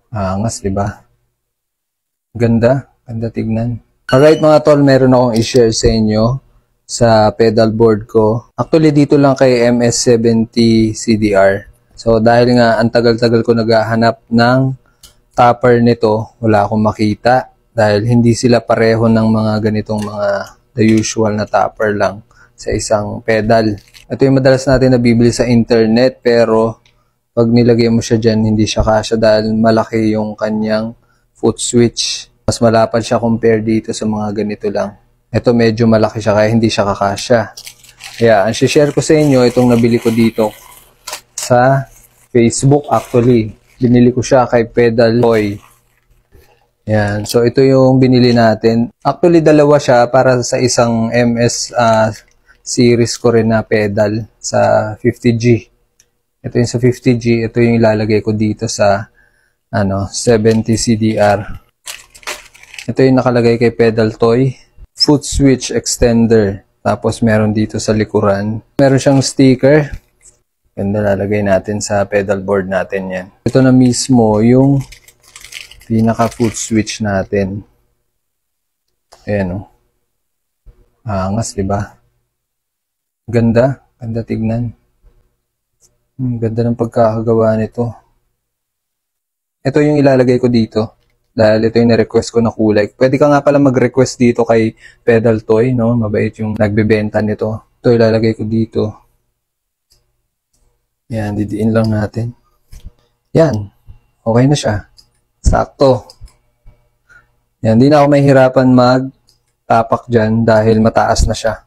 Angas, di ba? Ganda. Ganda tignan. Alright mga tol, meron akong i-share sa inyo sa pedal board ko. Actually, dito lang kay MS70 CDR. So, dahil nga ang tagal-tagal ko naghahanap ng topper nito, wala akong makita. Dahil hindi sila pareho ng mga ganitong mga the usual na topper lang sa isang pedal. Ito yung madalas natin nabibili sa internet, pero pag nilagay mo siya dyan, hindi siya kasya dahil malaki yung kanyang foot switch. Mas malapad siya compare dito sa mga ganito lang. Ito medyo malaki siya kaya hindi siya kakasya. Kaya ang share ko sa inyo, itong nabili ko dito sa Facebook actually. Binili ko siya kay Pedal Toy. Yan. So ito yung binili natin. Actually dalawa siya para sa isang MS series ko rin na pedal sa 50G. Ito yung sa 50G. Ito yung ilalagay ko dito sa 70 CDR. Ito yung nakalagay kay Pedal Toy. Foot switch extender. Tapos meron dito sa likuran. Meron siyang sticker. Ganda, lalagay natin sa pedal board natin yan. Ito na mismo yung pinaka foot switch natin. Ayan o. Angas, diba? Ganda. Ganda tignan. Ganda ng pagkakagawa nito. Ito yung ilalagay ko dito. Dahil ito yung na-request ko na kulay. Pwede ka nga pala mag-request dito kay Pedal Toy, no? Mabait yung nagbebenta nito. Ito ilalagay ko dito. Yan, didiin lang natin. Yan. Okay na siya. Sakto. Yan, di na ako mahihirapan mag-tapak dyan dahil mataas na siya.